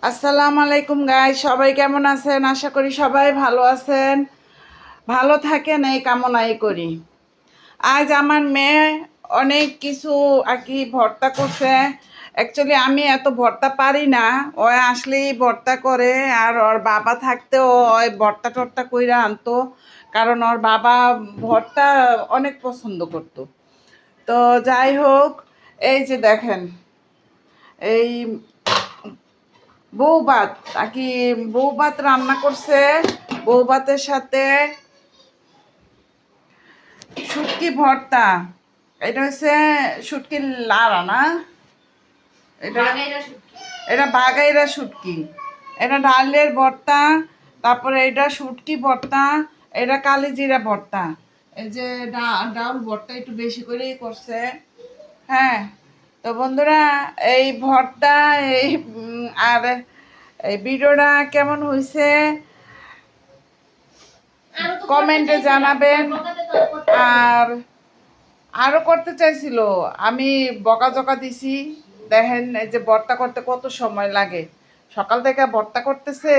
আসসালামু আলাইকুম গাইস, সবাই কেমন আছেন? আশা করি সবাই ভালো আছেন, ভালো থাকেন এই কামনাই করি। আজ আমার মেয়ে অনেক কিছু আর কি ভর্তা করছে। অ্যাকচুয়ালি আমি এত ভর্তা পারি না, ও আসলেই ভর্তা করে। আর ওর বাবা থাকতেও ওই ভর্তা টর্তা কইরা আনতো, কারণ ওর বাবা ভর্তা অনেক পছন্দ করতো। তো যাই হোক, এই যে দেখেন, এই বউ ভাত নাকি বউ ভাত রান্না করছে। বউ ভাতের সাথে শুটকি ভর্তা। এটা হচ্ছে শুটকির লাড়া না, এটা এটা বাগাইরা শুটকি। এটা ডালের ভর্তা, তারপরে এটা শুটকি ভর্তা, এটা কালিজিরা ভর্তা। এই যে ডাউল ভর্তা একটু বেশি করেই করছে। হ্যাঁ, তো বন্ধুরা, এই ভর্তা এই আর এই ভিডিওটা কেমন হয়েছে কমেন্টে জানাবেন। আর আরও করতে চাইছিল, আমি বকাঝকা দিছি। দেখেন এই যে ভর্তা করতে কত সময় লাগে, সকাল থেকে ভর্তা করতেছে,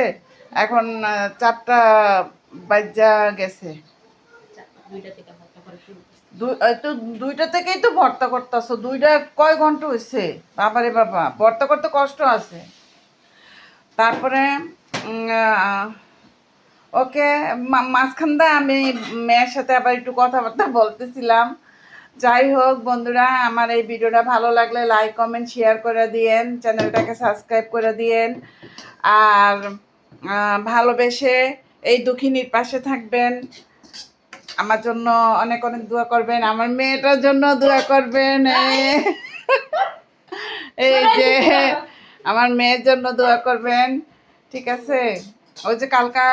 এখন 4টা বাজা গেছে। এই তো 2টা থেকেই তো ভর্তা করতেছো, 2টা কয় ঘন্টা হয়েছে? বাবারে বাবা, ভর্তা করতে কষ্ট আছে। তারপরে ওকে, মাঝখানটা আমি মেয়ের সাথে আবার একটু কথাবার্তা বলতেছিলাম। যাই হোক বন্ধুরা, আমার এই ভিডিওটা ভালো লাগলে লাইক কমেন্ট শেয়ার করে দিয়েন, চ্যানেলটাকে সাবস্ক্রাইব করে দিয়েন। আর ভালোবেসে এই দুঃখিনীর পাশে থাকবেন, আমার জন্য অনেক অনেক দোয়া করবেন, আমার মেয়েটার জন্য দোয়া করবেন। এই যে আমার মেয়ের জন্য দোয়া করবেন, ঠিক আছে? ওই যে কালকা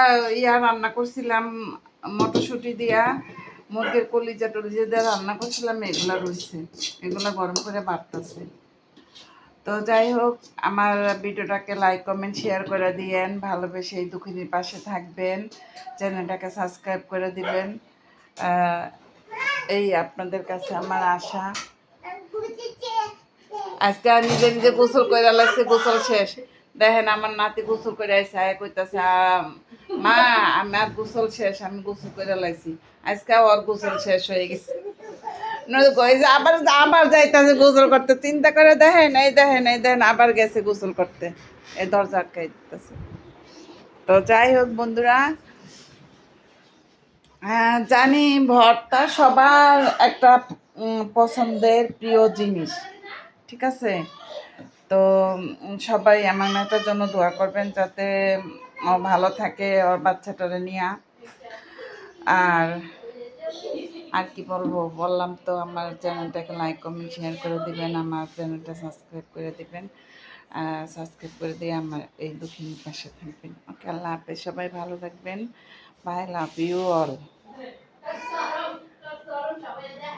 রান্না করছিলাম, মটরশুঁটি দিয়া মুরগির কলিজা টলিজা দিয়ে রান্না করছিলাম, এগুলা রয়েছে, এগুলা গরম করে বাড়তেছে। তো যাই হোক, আমার ভিডিওটাকে লাইক কমেন্ট শেয়ার করে দিয়েন, ভালোবেসে এই দুঃখিনীর পাশে থাকবেন, চ্যানেলটাকে সাবস্ক্রাইব করে দিবেন। এই আপনাদের কাছে আমার আশা। আজকে নিজে নিজে গোসল করে লাগছে, গোসল শেষ। দেখেন আমার নাতি গোসল করে আইসা কইতাছে, মা আমার গোসল শেষ, আমি গোসল করে লাইছি। আজকে ওর গোসল শেষ হয়ে গেছে, আবার আবার যাইতেছে গোসল করতে। চিন্তা করে দেখেন, এই দেখেন, এই দেখেন, আবার গেছে গোসল করতে, এই দরজা আটকাই দিতেছে। তো যাই হোক বন্ধুরা, হ্যাঁ জানি ভর্তা সবার একটা পছন্দের প্রিয় জিনিস, ঠিক আছে? তো সবাই আমার মেয়েটার জন্য দোয়া করবেন, যাতে ও ভালো থাকে ওর বাচ্চাটারে নিয়ে। আর আর কি বলবো, বললাম তো, আমার চ্যানেলটাকে লাইক কমেন্ট শেয়ার করে দিবেন, আমার চ্যানেলটা সাবস্ক্রাইব করে দিবেন। সাবস্ক্রাইব করে দিয়ে আমার এই দুঃখিনীর পাশে থাকবেন। ওকে, আল্লাহ হাফেজ, সবাই ভালো থাকবেন। Bye, love you all.